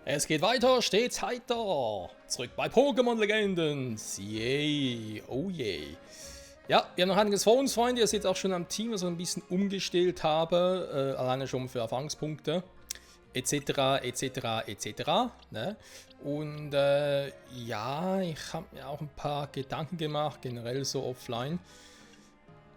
Es geht weiter, stets heiter. Zurück bei Pokémon Legends. Yay, oh yay. Ja, wir haben noch einiges vor uns, Freunde. Ihr seht auch schon am Team, was ich ein bisschen umgestellt habe. Alleine schon für Erfahrungspunkte. Etc., etc., etc. Ne? Und ja, ich habe mir auch ein paar Gedanken gemacht, generell so offline.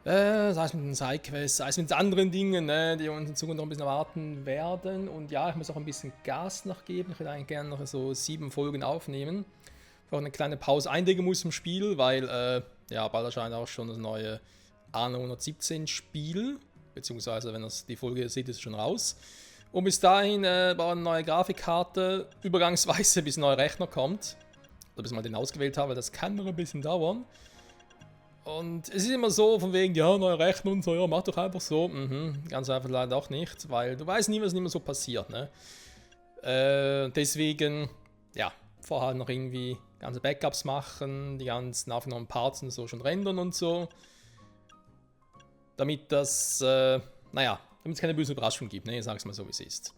Sei es mit den Sidequests, sei es mit anderen Dingen, ne, die uns in Zukunft noch ein bisschen erwarten werden. Und ja, ich muss auch ein bisschen Gas nachgeben. Ich würde eigentlich gerne noch so 7 Folgen aufnehmen. Ich auch eine kleine Pause einlegen muss im Spiel, weil ja, bald erscheint auch schon das neue Anno 117 Spiel. Beziehungsweise, wenn das die Folge sieht, ist es schon raus. Und bis dahin baue eine neue Grafikkarte, übergangsweise bis ein neuer Rechner kommt. Oder bis man den ausgewählt habe, das kann noch ein bisschen dauern. Und es ist immer so, von wegen, ja, neuer Rechner und so, ja, mach doch einfach so. Ganz einfach leider auch nicht, weil du weißt nie, was immer so passiert, ne? Deswegen, ja, vorher noch irgendwie ganze Backups machen, die ganzen aufgenommenen Parts und so schon rendern und so. Damit das, naja, damit es keine böse Überraschung gibt, ne? Ich sag's mal so, wie es ist.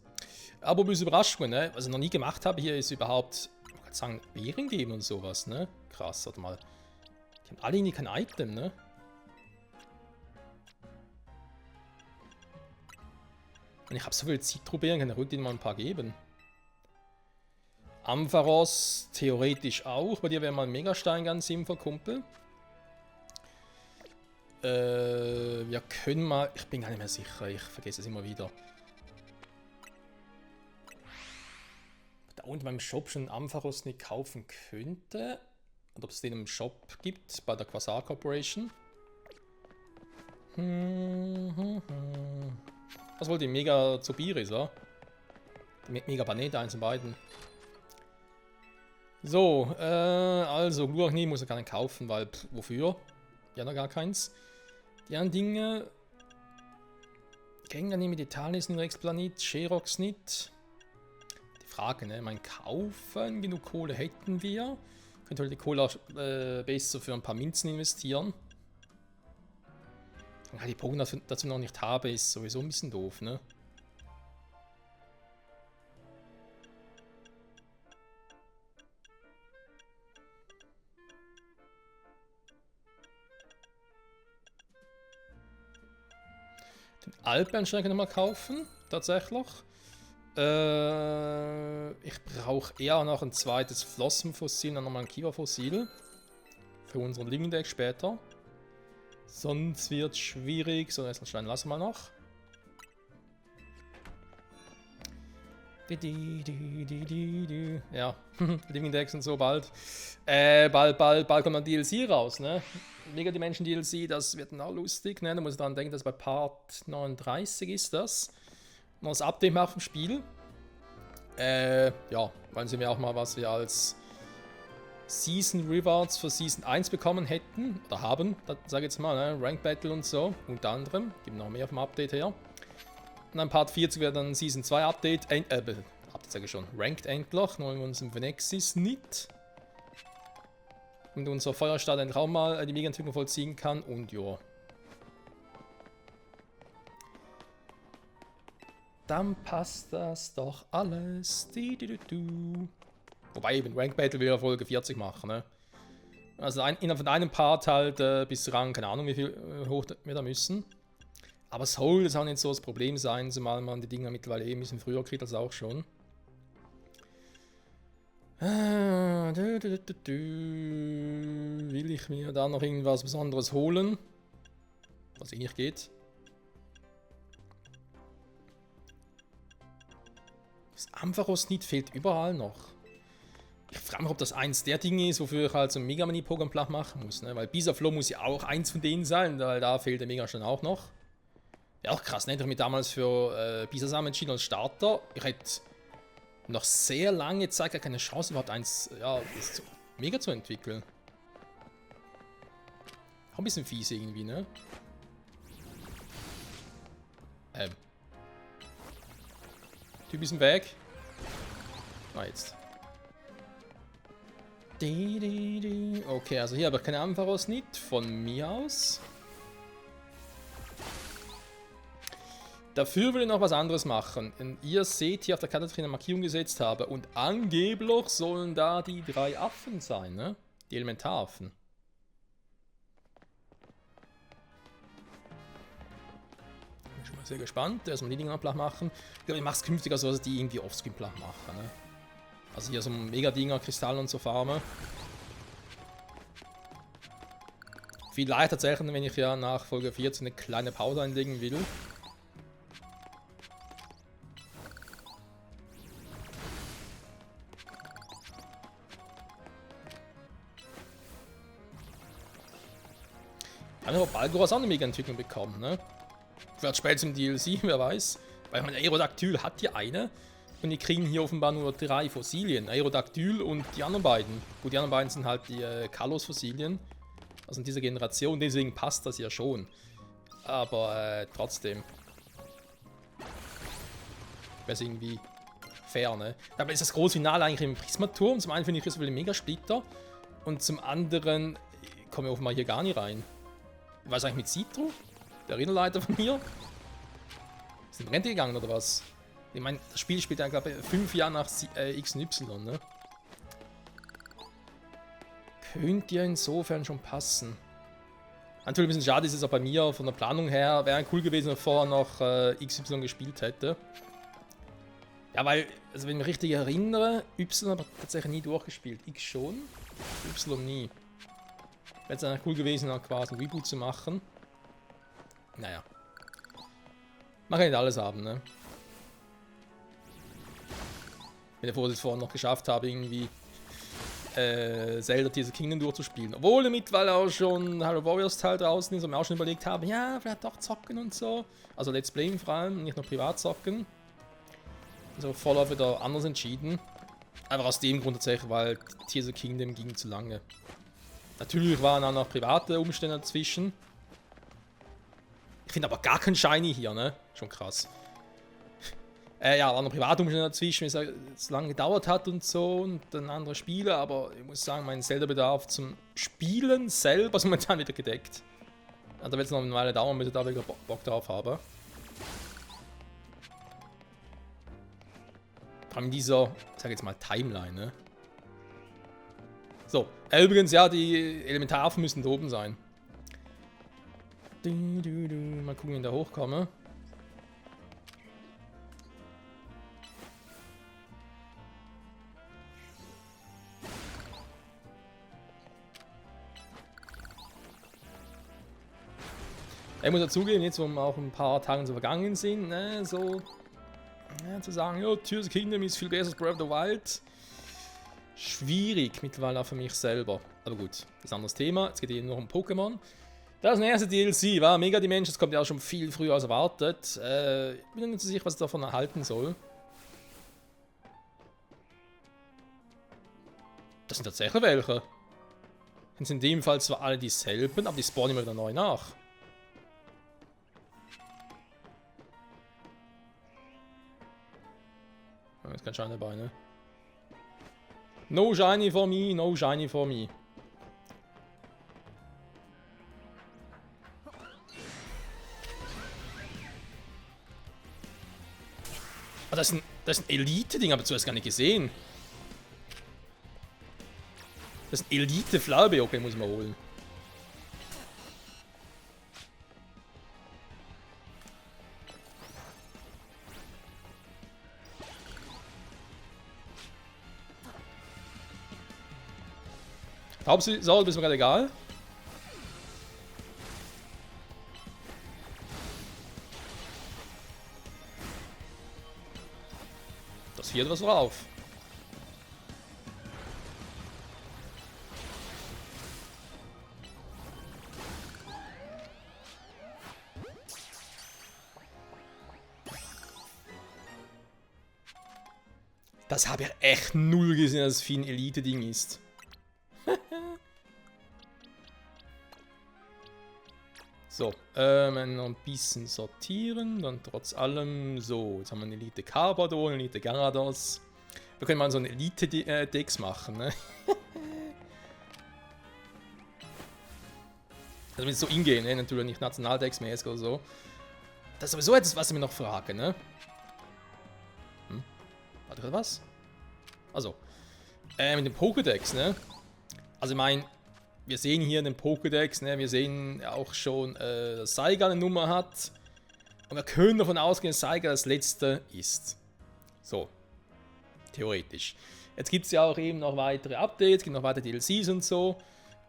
Aber böse Überraschungen, ne? Was ich noch nie gemacht habe hier, ist überhaupt, ich kann sagen, Beeren geben und sowas, ne? Krass, warte mal. Die haben alle irgendwie kein Item, ne? Und ich habe so viel Zitrobeeren, kann ich ruhig denen mal ein paar geben. Ampharos theoretisch auch. Bei dir wäre mal ein Megastein ganz sinnvoll, Kumpel. Wir können mal... Ich bin gar nicht mehr sicher, ich vergesse es immer wieder. Da unten beim Shop schon Ampharos nicht kaufen könnte. Und ob es den im Shop gibt, bei der Quasar Corporation. Was wohl die Mega Zobiris, oder? Die Mega Banete, eins von beiden. So, also, Gluachni muss er gar nicht kaufen, weil, wofür? Ja, noch gar keins. Die anderen Dinge. Gänge mit Italis, Rex Planet, Sherox nicht. Die Frage, ne? Mein Kaufen, genug Kohle hätten wir. Könnte halt die Kohle auch, besser für ein paar Münzen investieren. Ja, die Pokémon dazu noch nicht habe, ist sowieso ein bisschen doof, ne? Den Alpernstein kann ich mal kaufen, tatsächlich. Ich brauche eher noch ein zweites Flossenfossil, dann nochmal ein Kiwa-Fossil. Für unseren Living Deck später. Sonst wird es schwierig. So, jetzt Stein lassen wir noch. Ja, Living Decks und so bald. Bald kommt ein DLC raus, ne? Mega Dimension DLC, das wird dann auch lustig, ne? Da muss ich daran denken, dass bei Part 39 ist das. Noch das Update machen vom Spiel. Ja, wollen sie mir auch mal, was wir als Season Rewards für Season 1 bekommen hätten, oder haben, sage ich jetzt mal, ne? Rank Battle und so, unter anderem. Gibt noch mehr vom Update her. Und dann Part 40 wäre dann Season 2 Update, Update sage ich schon, Ranked endlich, nur in unserem Venexis nicht. Und unser Feuerstadt endlich auch mal die Mega-Entwicklung vollziehen kann und ja. Dann passt das doch alles. Wobei eben Rank Battle will ja Folge 40 machen, ne? Also innerhalb von einem Part halt bis Rang, keine Ahnung wie viel hoch wir da müssen. Aber es soll jetzt auch nicht so das Problem sein, zumal man die Dinger mittlerweile ein bisschen früher kriegt als auch schon. Will ich mir da noch irgendwas Besonderes holen? Was eh nicht geht. Das Ampharos nicht fehlt überall noch. Ich frage mich, ob das eins der Dinge ist, wofür ich halt so ein Mega Mini-Pokémon platt machen muss, ne? Weil Bisaflow muss ja auch eins von denen sein, weil da fehlt der Megastein auch noch. Ja, auch krass, ne? Ich habe mich damals für Bisasam entschieden als Starter. Ich hätte noch sehr lange Zeit gar keine Chance, überhaupt eins, ja, das Mega zu entwickeln. Auch ein bisschen fies irgendwie, ne? Typ ist im Weg. Ah, jetzt. Okay, also hier habe ich keine Ampharos nicht, von mir aus. Dafür will ich noch was anderes machen. Ihr seht hier auf der Karte, dass ich eine Markierung gesetzt habe. Und angeblich sollen da die 3 Affen sein, ne? Die Elementaraffen. Bin schon mal sehr gespannt. Erstmal die Dinger platt machen. Ich glaube, ich mache es künftig so, dass die irgendwie offscreen platt machen, ne? Also hier so Mega-Dinger, Kristalle und so farmen. Vielleicht tatsächlich, wenn ich ja nach Folge 14 eine kleine Pause einlegen will. Kann aber Balgoras auch eine Mega-Entwicklung bekommen, ne? Vielleicht später im DLC, wer weiß. Weil mein Aerodactyl hat ja eine. Und die kriegen hier offenbar nur 3 Fossilien. Aerodactyl und die anderen beiden. Gut, die anderen beiden sind halt die Kalos-Fossilien. Also in dieser Generation, deswegen passt das ja schon. Aber trotzdem. Wäre es irgendwie fair, ne? Dabei ist das große Finale eigentlich im Prismaturm. Zum einen finde ich das will Mega-Splitter. Und zum anderen komme ich offenbar hier gar nicht rein. Was eigentlich mit Citro? Der Rinderleiter von mir? Ist in Rente gegangen oder was? Ich meine, das Spiel spielt ja, glaube ich, 5 Jahre nach X und Y, ne? Könnte ja insofern schon passen. Natürlich ein bisschen schade ist es auch bei mir, von der Planung her. Wäre cool gewesen, wenn ich vorher noch XY gespielt hätte. Ja, weil, also wenn ich mich richtig erinnere, Y habe ich tatsächlich nie durchgespielt. X schon, Y nie. Wäre es dann cool gewesen, dann quasi ein Reboot zu machen. Naja. Man kann nicht alles haben, ne? Ich bin ja froh, dass ich es vorhin noch geschafft habe, irgendwie Zelda Tears of the Kingdom durchzuspielen. Obwohl mittlerweile auch schon Hyrule Warriors Teil draußen ist und mir auch schon überlegt habe, ja, vielleicht doch zocken und so. Also Let's Playen vor allem, nicht nur privat zocken. Also voll auf wieder anders entschieden. Einfach aus dem Grund tatsächlich, weil Tears of the Kingdom ging zu lange. Natürlich waren auch noch private Umstände dazwischen. Ich finde aber gar kein Shiny hier, ne? Schon krass. Ja, waren noch private Umstände dazwischen, wie es lange gedauert hat und so und dann andere Spiele, aber ich muss sagen, mein Zelda-Bedarf zum Spielen selber ist momentan wieder gedeckt. Ja, da wird es noch eine Weile dauern, bis ich da wieder Bock drauf habe. Vor allem in dieser, ich sag jetzt mal, Timeline, ne? So, übrigens, ja, die Elementaraffen müssen da oben sein. Mal gucken, wie ich da hochkomme. Ich muss dazugeben, jetzt wo wir auch ein paar Tage so vergangen sind, ne, so ja, zu sagen, ja, Tears of the Kingdom ist viel besser als Breath of the Wild. Schwierig mittlerweile auch für mich selber. Aber gut, das ist ein anderes Thema. Jetzt geht es noch um Pokémon. Das nächste DLC war Mega Dimensions, das kommt ja auch schon viel früher als erwartet. Ich bin nicht so sicher, was ich davon erhalten soll. Das sind tatsächlich welche. Das sind in dem Fall zwar alle dieselben, aber die spawnen immer wieder neu nach. Da ist kein Shiny dabei, ne? No Shiny for me, no Shiny for me. Ah, das ist ein Elite-Ding, aber zuerst gar nicht gesehen. Das ist ein Elite-Flaube, okay, muss ich mal holen. Hauptsache, ist mir gerade egal. Das hier etwas drauf. Das habe ich echt null gesehen, dass es viel ein Elite-Ding ist. So, noch ein bisschen sortieren, dann trotz allem, so, jetzt haben wir eine Elite Carbador, eine Elite Garados. Wir können mal so eine Elite-Decks machen, ne? Also wenn es so ingehen, ne? Natürlich nicht Nationaldecks mäßig oder so. Das ist sowieso etwas, was ich mir noch frage, ne? Warte, gerade was? Also, mit dem Pokédex, ne? Also, ich meine, wir sehen hier in dem Pokédex, ne? Wir sehen auch schon, dass Saiga eine Nummer hat. Und wir können davon ausgehen, dass Saiga das letzte ist. So. Theoretisch. Jetzt gibt es ja auch eben noch weitere Updates, gibt noch weitere DLCs und so.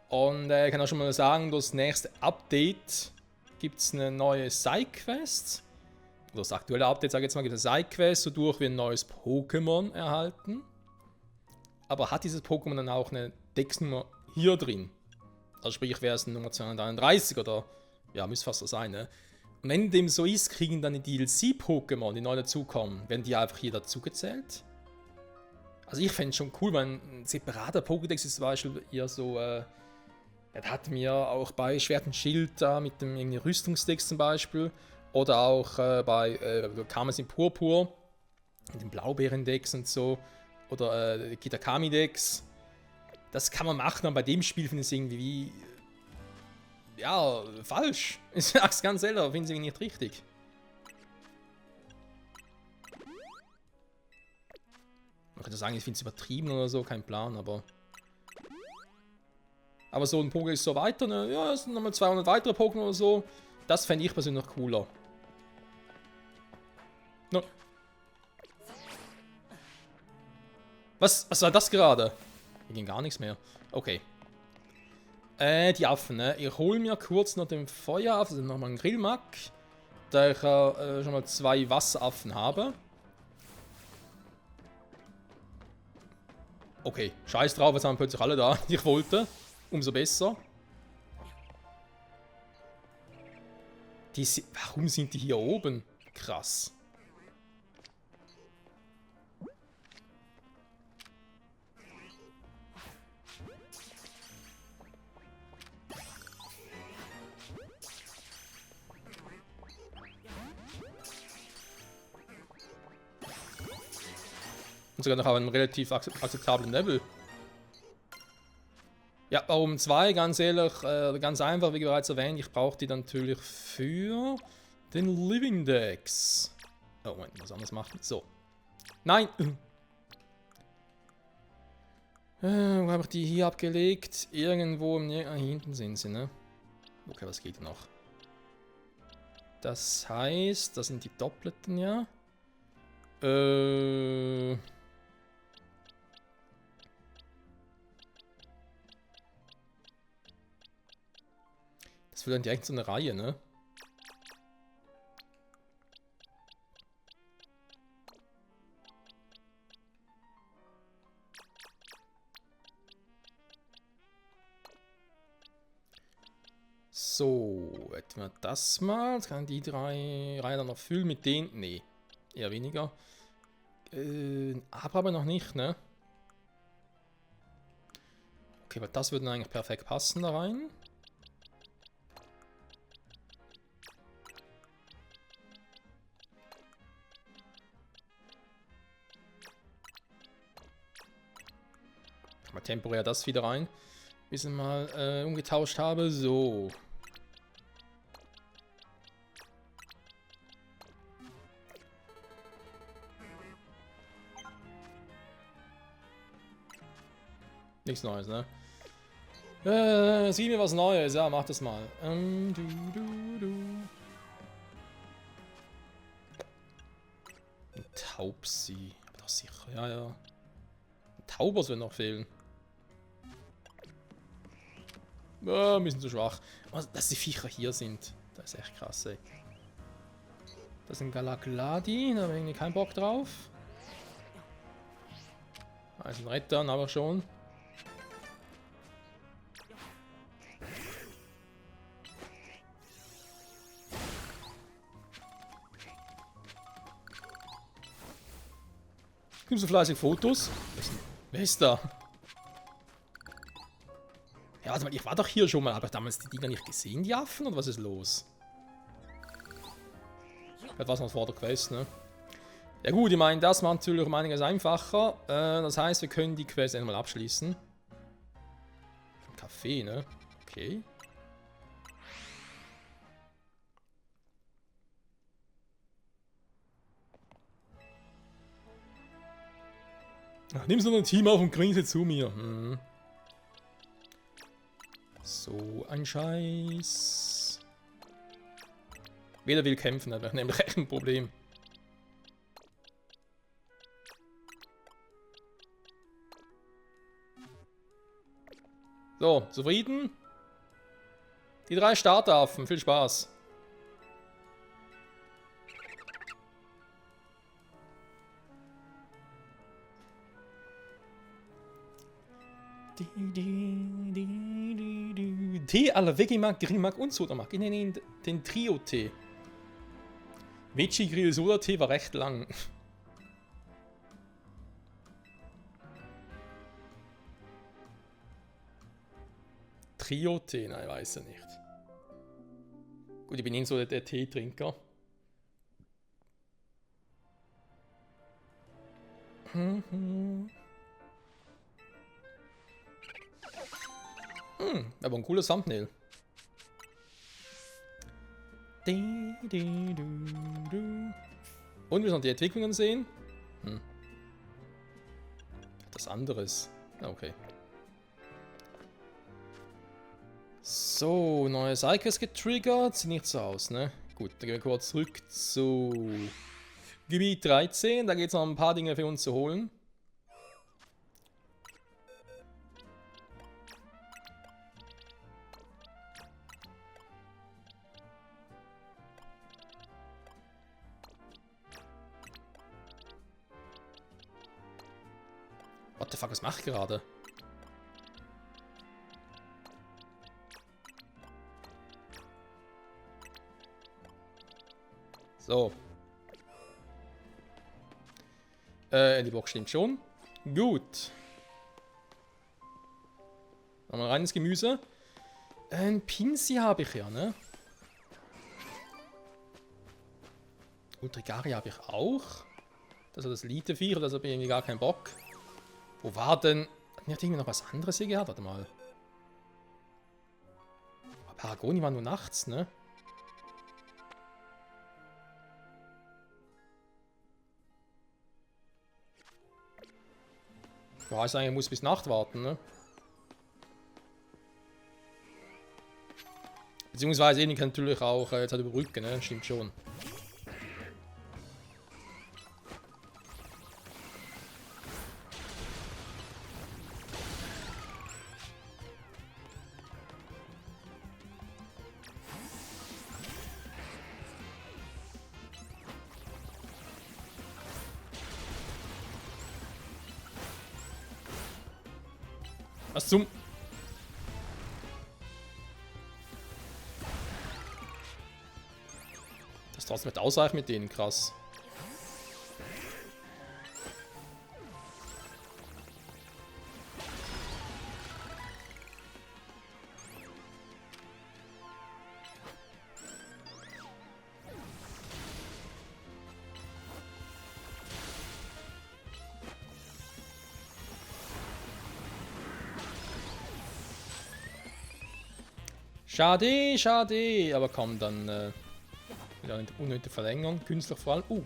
Und ich kann auch schon mal sagen, das nächste Update gibt es eine neue Side-Quest. Oder das aktuelle Update, sage ich jetzt mal, gibt es eine Side-Quest, wodurch wir ein neues Pokémon erhalten. Aber hat dieses Pokémon dann auch eine Dex-Nummer hier drin? Also sprich, wäre es eine Nummer 231 oder, ja, müsste fast so sein, ne? Und wenn dem so ist, kriegen dann die DLC-Pokémon, die neu dazukommen, werden die einfach hier dazugezählt? Also ich fände es schon cool, wenn ein separater Pokédex ist zum Beispiel eher so, er hat mir auch bei Schwert und Schild da mit dem irgendwie Rüstungsdex zum Beispiel, oder auch bei Karmesin Purpur, mit dem Blaubeerendex und so, oder Kitakami-Dex. Das kann man machen, aber bei dem Spiel finde ich es irgendwie ja, falsch. Ich sag's ganz ehrlich, finde ich irgendwie nicht richtig. Man könnte sagen, ich finde es übertrieben oder so, kein Plan, aber... Aber so ein Pokémon ist so weiter, ne? Ja, es sind nochmal 200 weitere Pokémon oder so. Das fände ich persönlich noch cooler. No. Was war das gerade? Hier ging gar nichts mehr. Okay. Die Affen, ne? Ich hole mir kurz noch den Feueraffen, also nochmal einen Grillmack. Da ich schon mal 2 Wasseraffen habe. Okay, scheiß drauf, jetzt haben plötzlich alle da, die ich wollte. Umso besser. Warum sind die hier oben? Krass. Und sogar noch auf einem relativ akzeptablen Level. Ja, warum 2? Ganz ehrlich, ganz einfach, wie bereits erwähnt, ich brauche die dann natürlich für den Living Dex. Oh, Moment, was anderes machen. So. Nein! Wo habe ich die hier abgelegt? Irgendwo hier hinten sind sie, ne? Okay, was geht noch? Das heißt, das sind die Doppelten, ja. Das wird dann direkt so eine Reihe, ne? So, etwa das mal. Jetzt kann die 3 Reihen dann noch füllen mit denen. Nee, eher weniger. Aber noch nicht, ne? Okay, weil das würde dann eigentlich perfekt passen da rein. Mal temporär das wieder rein, bis ich mal umgetauscht habe. So. Nichts Neues, ne? Sieh mir was Neues. Ja, mach das mal. Ein Taubsi. Aber doch sicher. Ja, ja. Ein Taubers wird noch fehlen. Ein bisschen zu schwach. Aber dass die Viecher hier sind, das ist echt krass, ey. Das sind Galagladi, da habe ich irgendwie keinen Bock drauf. Also ein Rettern, aber schon. Gibt so fleißig Fotos? Wer ist da? Ja, warte mal, ich war doch hier schon mal. Habe ich damals die Dinger nicht gesehen, die Affen? Oder was ist los? Das war noch vor der Quest, ne? Ja gut, ich meine, das macht natürlich um einiges einfacher. Das heißt, wir können die Quest einmal abschließen. Kaffee, ne? Okay. Ach, nimm so ein Team auf und Krise zu mir. Hm. So ein Scheiß. Jeder will kämpfen, aber nämlich echt ein Problem. So, zufrieden? Die 3 Startaffen, viel Spaß. Tee aller Vegimak, Grillmak und Sodamak. Ich nenne ihn den Trio-Tee. Veggie Grill Soda Tee war recht lang. Trio-Tee, nein, weiß er nicht. Gut, ich bin eben so der Teetrinker. Aber ein cooler Thumbnail. Und wir sollen die Entwicklungen sehen. Das anderes. Okay. So, neues Icons getriggert. Sieht nicht so aus, ne? Gut, dann gehen wir kurz zurück zu Gebiet 13. Da geht es noch ein paar Dinge für uns zu holen. What the fuck, was mache ich gerade? So. Die Box stimmt schon. Gut. Nochmal rein ins Gemüse. Ein Pinsy habe ich ja, ne? Ultrigari habe ich auch. Das ist das Elite-Viech, das habe ich irgendwie gar keinen Bock. Wo war denn... Hat nicht irgendwie noch was anderes hier gehabt? Warte mal. Paragoni war nur nachts, ne? Ich weiß eigentlich, ich muss bis Nacht warten, ne? Beziehungsweise, ich kann natürlich auch jetzt halt überbrücken, ne? Stimmt schon. Was zum... Das trotzdem nicht ausreicht mit denen, krass. Schade, schade. Aber komm, dann wieder eine unnötige Verlängerung. Künstlich vor allem.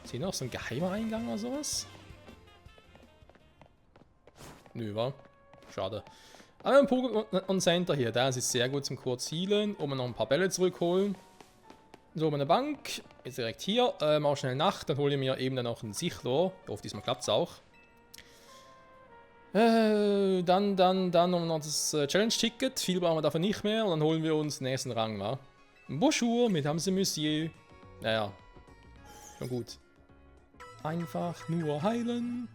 Ist hier noch so ein geheimer Eingang oder sowas? Nö, war. Schade. Aber ein Pokémon Center hier. Der ist sehr gut zum kurz healen. Und wir noch ein paar Bälle zurückholen. So, eine Bank. Ist direkt hier. Mal schnell Nacht. Dann hole ich mir eben dann noch ein Sichler. Ich hoffe, diesmal klappt es auch. Dann noch das Challenge-Ticket. Viel brauchen wir davon nicht mehr. Und dann holen wir uns den nächsten Rang, wa? Bonjour, mesdames et Monsieur. Naja. Schon gut. Einfach nur heilen.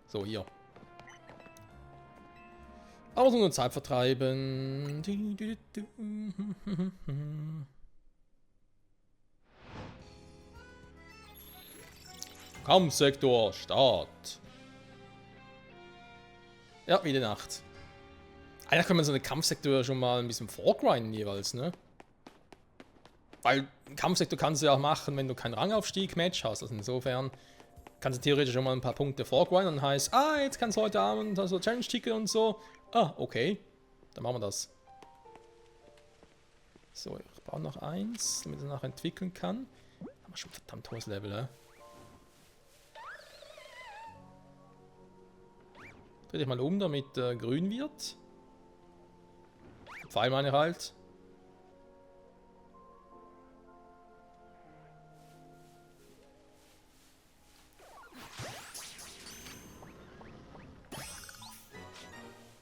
So, hier. Aber so nur Zeit vertreiben. Kampfsektor, Start. Ja, wie die Nacht. Eigentlich kann man so eine Kampfsektor schon mal ein bisschen vorgrinden jeweils, ne? Weil einen Kampfsektor kannst du ja auch machen, wenn du keinen Rangaufstieg-Match hast. Also insofern kannst du theoretisch schon mal ein paar Punkte vorgrinden und heißt, jetzt kannst du heute Abend so Challenge-Ticket und so. Okay. Dann machen wir das. So, ich baue noch eins, damit er nachher entwickeln kann. Haben wir schon ein verdammt hohes Level, hä? Dreh dich mal um, damit grün wird. Pfeil meine halt.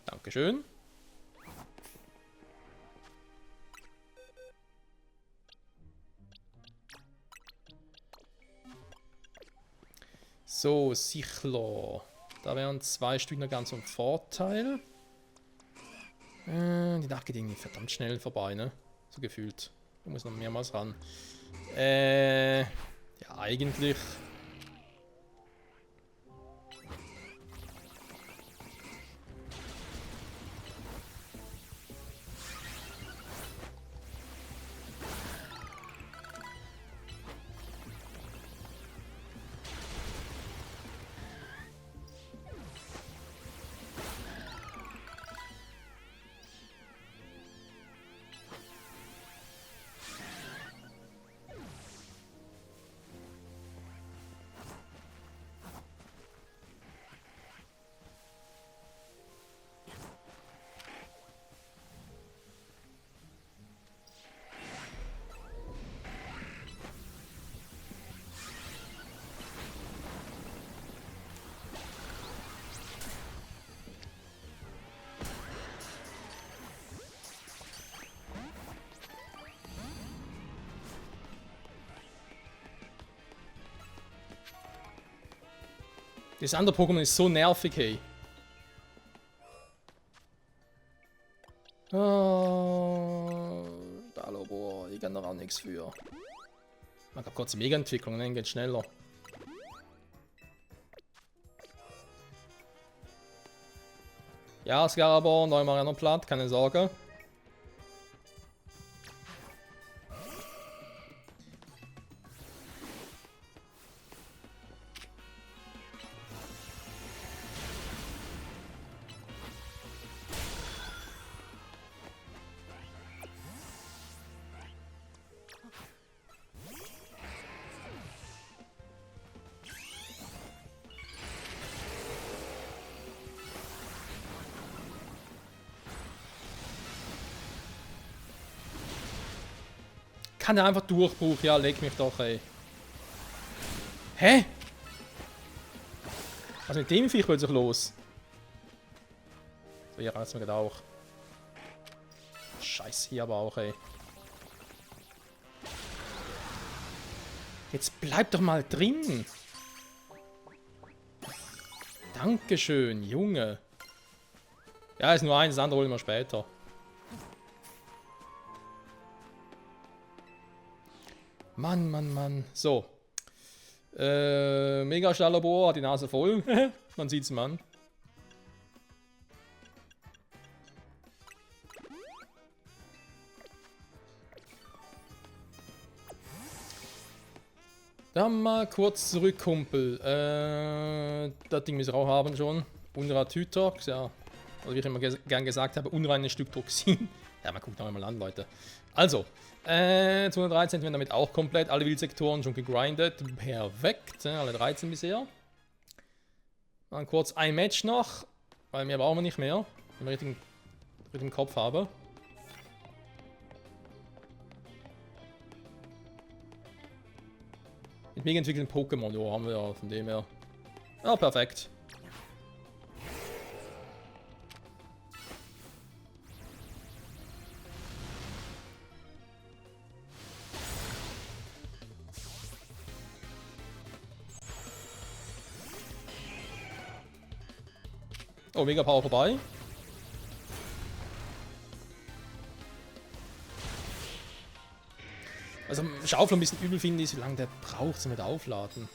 Dankeschön. So, Sichler. Da wären 2 Stück noch ganz im Vorteil. Die Nacht geht irgendwie verdammt schnell vorbei, ne? So gefühlt. Da muss noch mehrmals ran. Ja, eigentlich. Das andere Pokémon ist so nervig, hey. Dalobor, ich kann da auch nichts für. Man hat kurze Mega-Entwicklung, dann geht schneller. Ja, Scarabor, Neumarianer platt, keine Sorge. Kann er einfach Durchbruch? Ja, leg mich doch, ey. Hä? Was mit dem Viech plötzlich los? So, hier reizt mir gerade auch. Scheiße, hier aber auch, ey. Jetzt bleib doch mal drin. Dankeschön, Junge. Ja, ist nur eins, das andere holen wir später. Mann, Mann, Mann. So. Mega Schnelllabor hat die Nase voll. Man sieht's ihm an. Dann mal kurz zurück, Kumpel. Das Ding müssen wir auch haben schon. Unrat-Hytox, ja. Oder wie ich immer gern gesagt habe, unreines Stück Toxin. Ja, man guckt noch einmal an, Leute. Also, 213 sind wir damit auch komplett. Alle Wildsektoren schon gegrindet. Perfekt. Alle 13 bisher. Dann kurz ein Match noch. Weil mehr brauchen wir nicht mehr. Wenn ich richtig im Kopf habe. Mit mega entwickelten Pokémon, ja, haben wir ja von dem her. Ja, perfekt. Oh, Mega Power vorbei. Also Schaufel ein bisschen übel finde ich, wie lange der braucht zum mit Aufladen.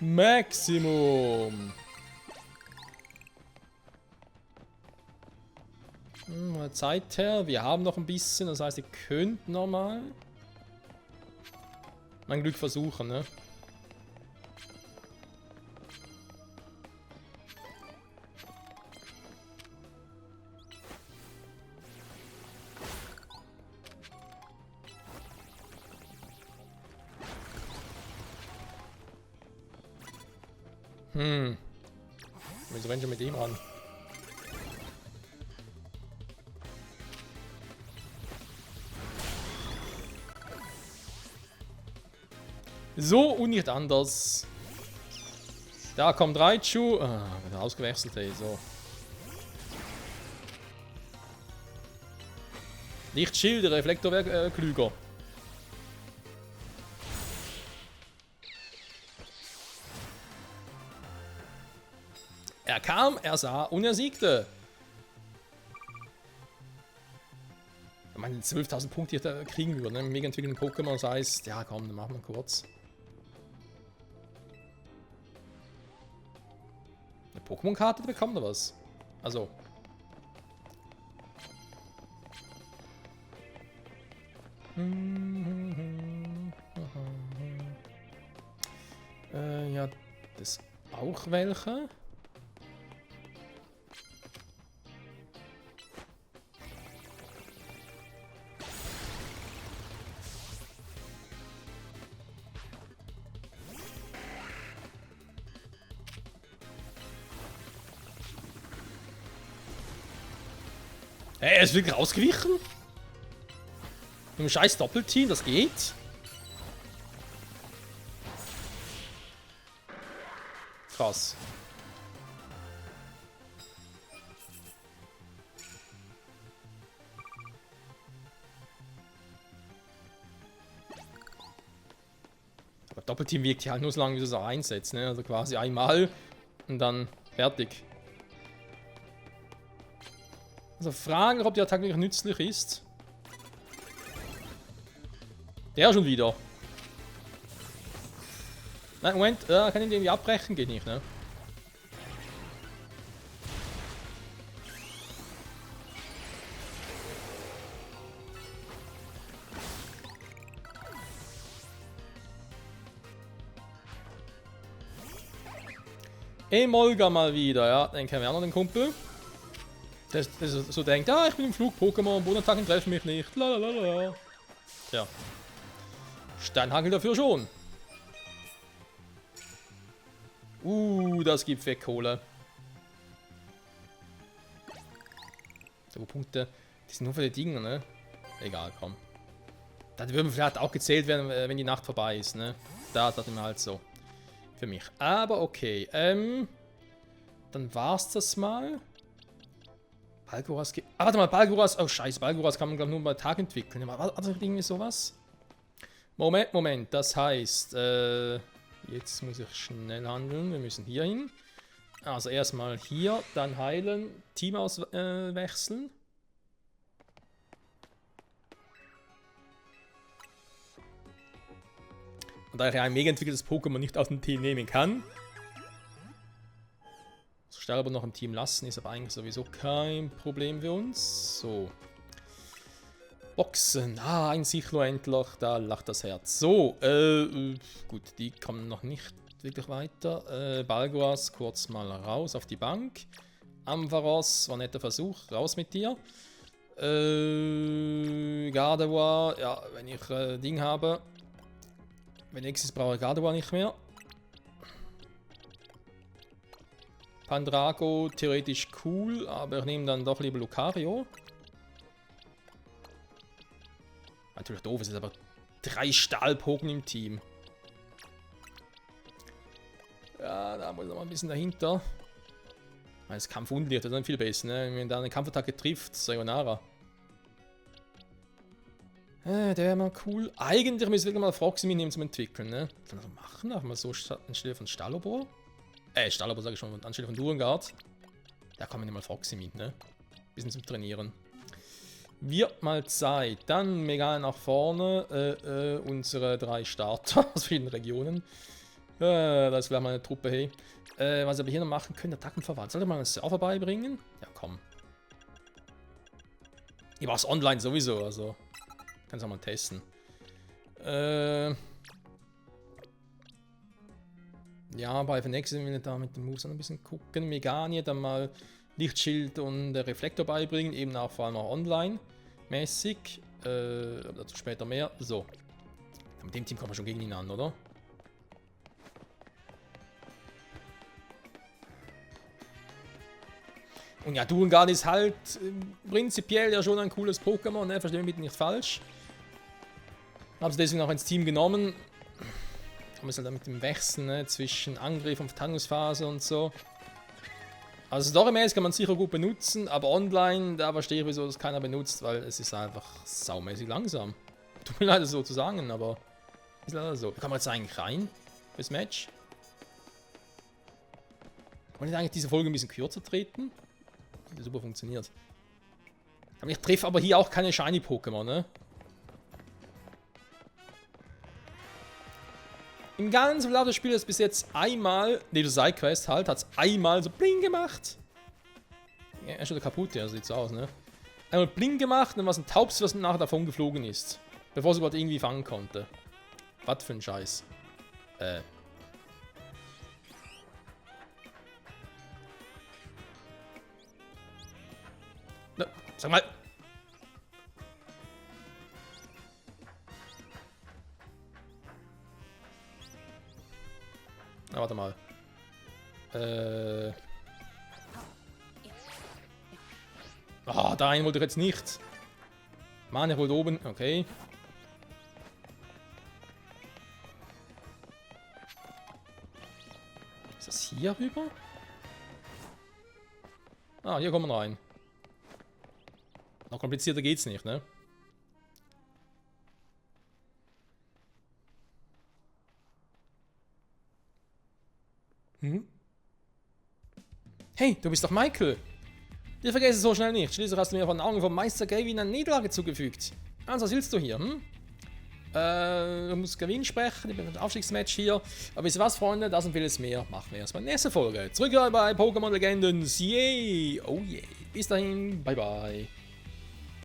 Maximum. Zeit her, wir haben noch ein bisschen, das heißt, ihr könnt nochmal mein Glück versuchen, ne? Wieso rennt schon mit ihm ran? So und nicht anders. Da kommt Raichu. Ah, wird ausgewechselt, ey. So. Lichtschild, der Reflektor wäre klüger. Er kam, er sah und er siegte. Ich meine, 12.000 Punkte, die er kriegen würde, ne? Mega entwickelten Pokémon, das heißt, ja komm, dann machen wir kurz. Eine Pokémon-Karte bekommt er was. Also. Ja, das auch welche. Er ist wirklich ausgewichen? Mit einem scheiß Doppelteam, das geht? Krass. Aber Doppelteam wirkt ja halt nur so lange, wie du es einsetzt, ne? Also quasi einmal und dann fertig. Also fragen, ob die Attacke wirklich nützlich ist. Der schon wieder. Nein, Moment, kann ich den irgendwie abbrechen? Geht nicht, ne? Emolga mal wieder, ja, den kennen wir auch noch, den Kumpel. Der so denkt, ah, ich bin im Flug-Pokémon, Bodenattacken treffen mich nicht, lalalala. Ja. Steinhagel dafür schon. Das gibt Fettkohle. So, Punkte, die sind nur für die Dinge, ne? Egal, komm. Das würden vielleicht auch gezählt werden, wenn die Nacht vorbei ist, ne? Da dachte ich mir halt so. Für mich. Aber okay, dann war's das mal. Balguras geht. Ah, warte mal, Balguras. Oh, scheiße, Balguras kann man, glaube ich, nur bei Tag entwickeln. War das irgendwie sowas? Moment. Das heißt, jetzt muss ich schnell handeln. Wir müssen hier hin. Also erstmal hier, dann heilen, Team auswechseln. Und da ich ein mega entwickeltes Pokémon nicht aus dem Team nehmen kann, so schnell aber noch im Team lassen, ist aber eigentlich sowieso kein Problem für uns. So. Boxen. Ah, ein Sichlo endlich. Da lacht das Herz. So, gut, die kommen noch nicht wirklich weiter. Balguas kurz mal raus auf die Bank. Ampharos, war ein netter Versuch. Raus mit dir. Gardevoir, ja, wenn ich Ding habe. Wenn nächstes brauche ich Gardevoir nicht mehr. Pandrago, theoretisch cool, aber ich nehme dann doch lieber Lucario. Natürlich doof, es sind aber 3 Stahlpoken im Team. Ja, da muss er mal ein bisschen dahinter. Das Kampfunlicht ist dann viel besser, ne? Wenn da eine Kampfattacke trifft, Sayonara. Der wäre mal cool. Eigentlich müssen wir wirklich mal Froxy mitnehmen zum Entwickeln, ne? Was soll man machen? Machen wir so anstelle von Stalobor? Stalobor sage ich schon, anstelle von Durengard. Da kann man nicht mal Froxy mit, ne? Bisschen zum Trainieren. Wird mal Zeit. Dann Megal nach vorne. Unsere 3 Starter aus vielen Regionen. Das wäre mal eine Truppe, hey. Was wir hier noch machen können, Attacken verwandt. Sollte man einen Server beibringen? Ja, komm. Ich mach's online sowieso, also. Kannst auch mal testen. Ja, bei FNX will ich da mit den Moves ein bisschen gucken. Meganie dann mal Lichtschild und Reflektor beibringen, eben auch vor allem auch online-mäßig. Dazu später mehr. So. Mit dem Team kommen wir schon gegen ihn an, oder? Und ja, Durengard ist halt prinzipiell ja schon ein cooles Pokémon, ne? Versteh mich bitte nicht falsch. Habe sie deswegen auch ins Team genommen. Kann man es halt mit dem Wechseln, ne? Zwischen Angriff und Verteidigungsphase und so. Also storymäßig kann man sicher gut benutzen, aber online, da verstehe ich, wieso das keiner benutzt, weil es ist einfach saumäßig langsam. Tut mir leid, das so zu sagen, aber ist leider so. Kann man jetzt eigentlich rein fürs Match? Wollen wir eigentlich diese Folge ein bisschen kürzer treten? Die super funktioniert. Aber ich treffe aber hier auch keine Shiny-Pokémon, ne? Im ganzen Verlauf des Spiels bis jetzt einmal, neben der Sidequest halt, hat es einmal so bling gemacht. Ja, er ist schon kaputt, ja, sieht so aus, ne? Einmal bling gemacht und dann war es ein Taubs, was nachher davon geflogen ist. Bevor es überhaupt irgendwie fangen konnte. Was für ein Scheiß. Na, sag mal. Na, warte mal. Ah, da einen wollte ich jetzt nicht. Mann, ich wollte oben. Okay. Ist das hier rüber? Ah, hier kommen wir rein. Noch komplizierter geht's nicht, ne? Hey, du bist doch Michael. Ich vergesse es so schnell nicht. Schließlich hast du mir von den Augen vom Meister Gavin eine Niederlage zugefügt. Also, was willst du hier, Du musst Gewinn sprechen, ich bin im Aufstiegsmatch hier. Aber wisst ihr was, Freunde? Das und vieles mehr machen wir erstmal in der nächsten Folge. Zurück bei Pokémon Legenden. Yay! Oh yeah! Bis dahin, bye bye.